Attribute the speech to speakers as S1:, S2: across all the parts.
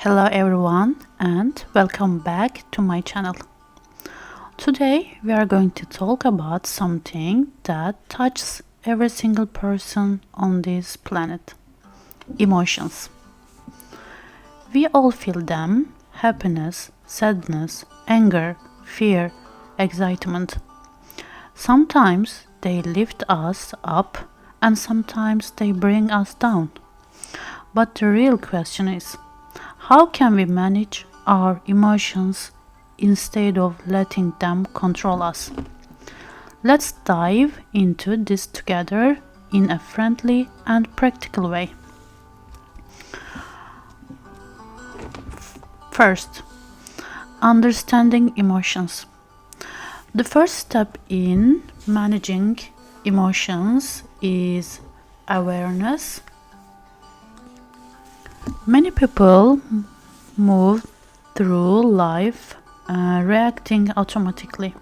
S1: Hello everyone and welcome back to my channel. Today we are going to talk about something that touches every single person on this planet. Emotions. We all feel them: happiness, sadness, anger, fear, excitement. Sometimes they lift us up and sometimes they bring us down. But the real question is, how can we manage our emotions instead of letting them control us? Let's dive into this together in a friendly and practical way. First, understanding emotions. The first step in managing emotions is awareness. Many people move through life reacting automatically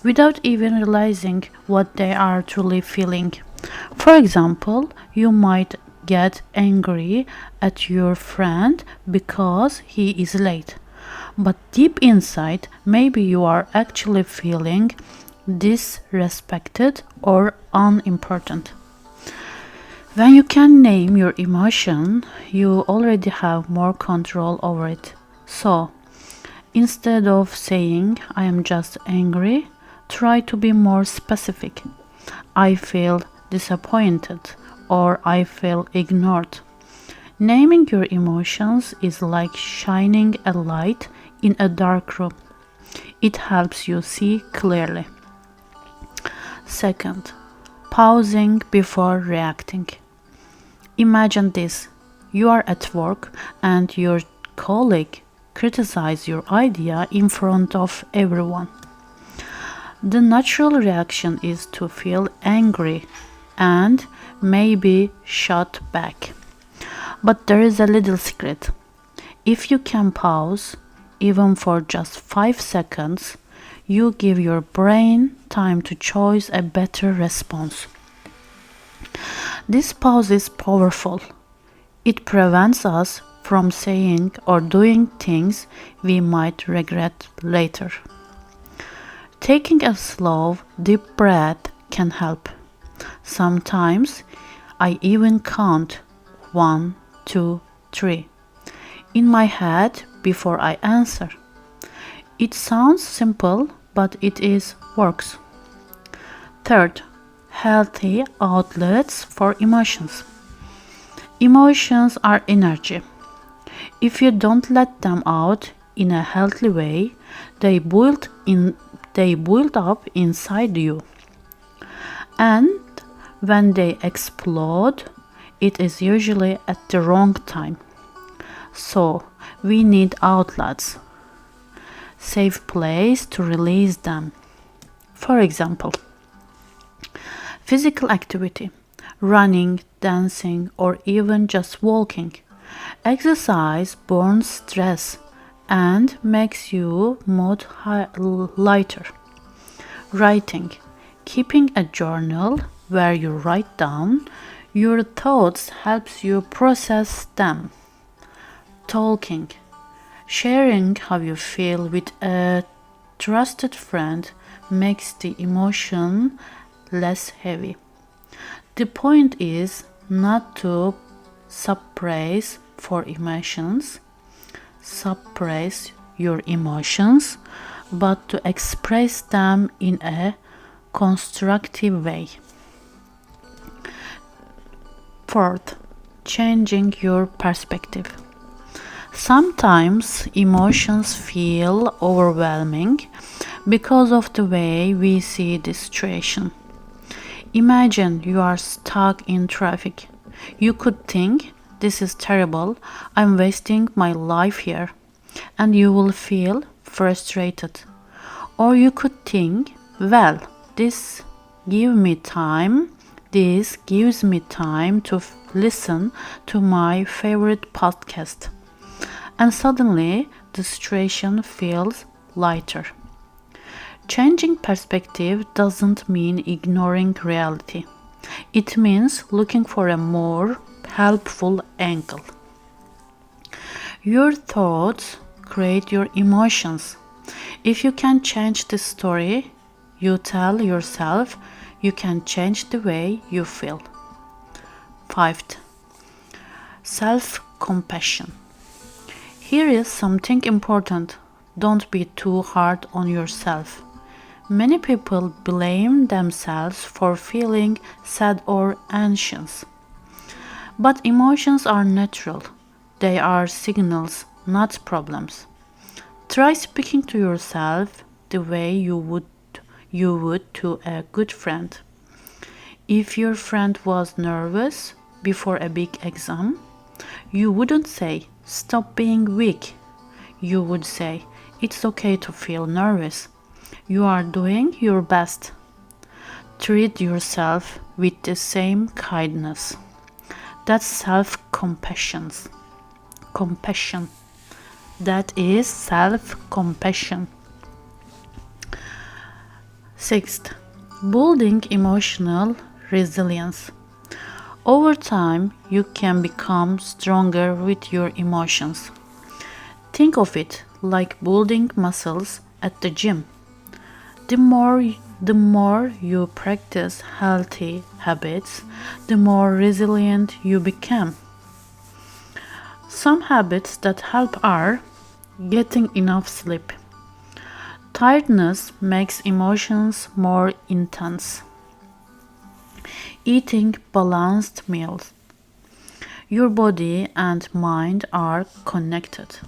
S1: without even realizing what they are truly feeling. For example, you might get angry at your friend because he is late, but deep inside, maybe you are actually feeling disrespected or unimportant. When you can name your emotion, you already have more control over it. So, instead of saying, I am just angry, try to be more specific. I feel disappointed or I feel ignored. Naming your emotions is like shining a light in a dark room. It helps you see clearly. Second, pausing before reacting. Imagine this: you are at work and your colleague criticizes your idea in front of everyone. The natural reaction is to feel angry and maybe shout back. But there is a little secret. If you can pause, even for just 5 seconds, you give your brain time to choose a better response. This pause is powerful. It prevents us from saying or doing things we might regret later. Taking a slow, deep breath can help. Sometimes I even count 1, 2, 3 in my head before I answer. It sounds simple, but it works. Third, healthy outlets for emotions. Emotions are energy. If you don't let them out in a healthy way, they build up inside you. And when they explode, it is usually at the wrong time. So, we need outlets, safe place to release them. For example, physical activity, running, dancing, or even just walking. Exercise burns stress and makes you mood lighter. Writing, keeping a journal where you write down your thoughts helps you process them. Talking, sharing how you feel with a trusted friend makes the emotion less heavy. The point is not to suppress your emotions, but to express them in a constructive way. Fourth, changing your perspective. Sometimes emotions feel overwhelming because of the way we see the situation. Imagine you are stuck in traffic. You could think, this is terrible, I'm wasting my life here, and you will feel frustrated. Or you could think, well, this gives me time to listen to my favorite podcast. And suddenly the situation feels lighter. Changing perspective doesn't mean ignoring reality. It means looking for a more helpful angle. Your thoughts create your emotions. If you can change the story you tell yourself, you can change the way you feel. Fifth, self-compassion. Here is something important. Don't be too hard on yourself. Many people blame themselves for feeling sad or anxious. But emotions are natural. They are signals, not problems. Try speaking to yourself the way you would to a good friend. If your friend was nervous before a big exam, you wouldn't say, "Stop being weak." You would say, "It's okay to feel nervous. You are doing your best." Treat yourself with the same kindness. That's self-compassion. Compassion. That is self-compassion. Sixth, building emotional resilience. Over time, you can become stronger with your emotions. Think of it like building muscles at the gym. The more you practice healthy habits, the more resilient you become. Some habits that help are getting enough sleep. Tiredness makes emotions more intense. Eating balanced meals. Your body and mind are connected.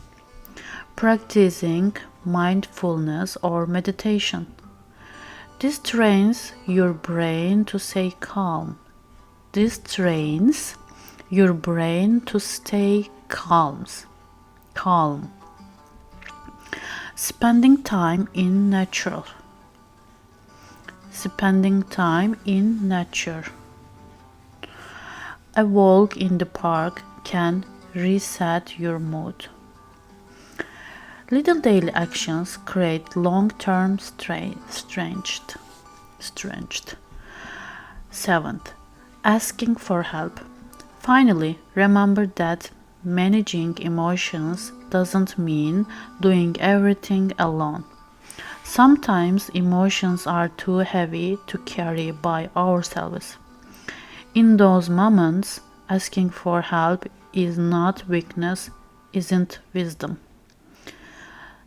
S1: Practicing mindfulness or meditation. This trains your brain to stay calm. This trains your brain to stay calm. Spending time in nature. Spending time in nature. A walk in the park can reset your mood. Little daily actions create long-term strength. Seventh, asking for help. Finally, remember that managing emotions doesn't mean doing everything alone. Sometimes emotions are too heavy to carry by ourselves. In those moments, asking for help is not weakness, isn't wisdom.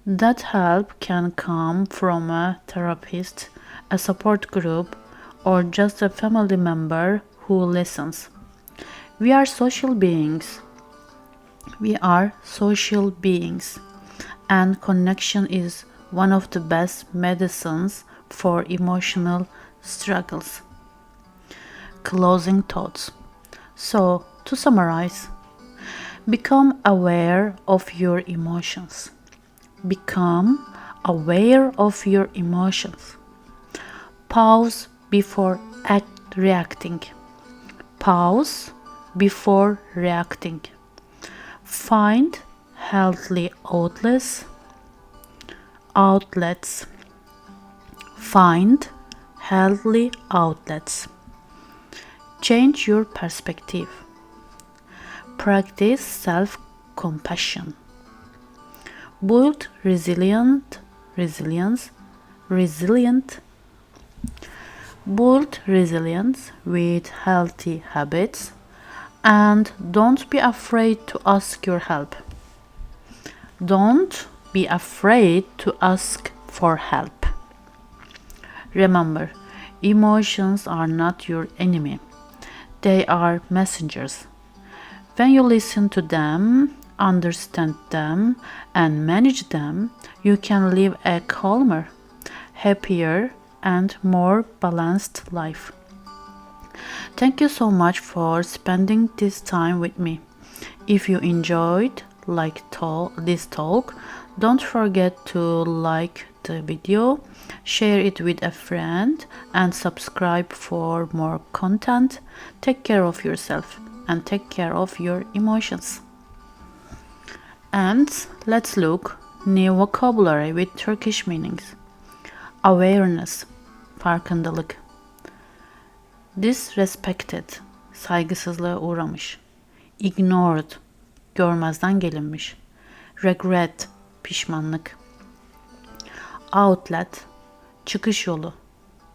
S1: That help can come from a therapist, a support group, or just a family member who listens. We are social beings. And connection is one of the best medicines for emotional struggles. Closing thoughts. So, to summarize, become aware of your emotions. Become aware of your emotions. Pause before reacting. Pause before reacting. Find healthy outlets. Find healthy outlets. Change your perspective. Practice self-compassion. Build resilience. Build resilience with healthy habits, and don't be afraid to ask your help. Don't be afraid to ask for help. Remember, emotions are not your enemy. They are messengers. When you listen to them, understand them, and manage them, you can live a calmer, happier, and more balanced life. Thank you so much for spending this time with me. If you enjoyed this talk, don't forget to like the video, share it with a friend, and subscribe for more content. Take care of yourself and take care of your emotions. And let's look new vocabulary with Turkish meanings. Awareness, farkındalık. Disrespected, saygısızlığa uğramış. Ignored, görmezden gelinmiş. regret, pişmanlık. Outlet, çıkış yolu,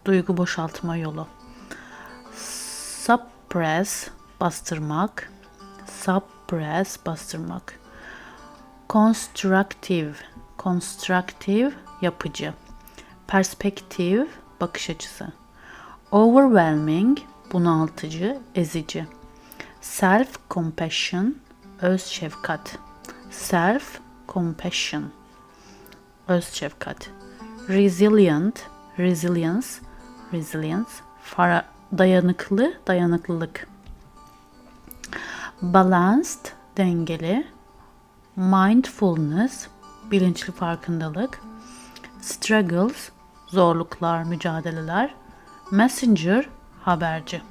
S1: duygu boşaltma yolu. Suppress, bastırmak, suppress, bastırmak. Constructive, yapıcı. Perspektif, bakış açısı. Overwhelming, bunaltıcı, ezici. Self-compassion, öz-şefkat. Self-compassion, öz-şefkat. Resilience, dayanıklı, dayanıklılık. Balanced, dengeli. Mindfulness, bilinçli farkındalık. Struggles, zorluklar, mücadeleler. Messenger, haberci.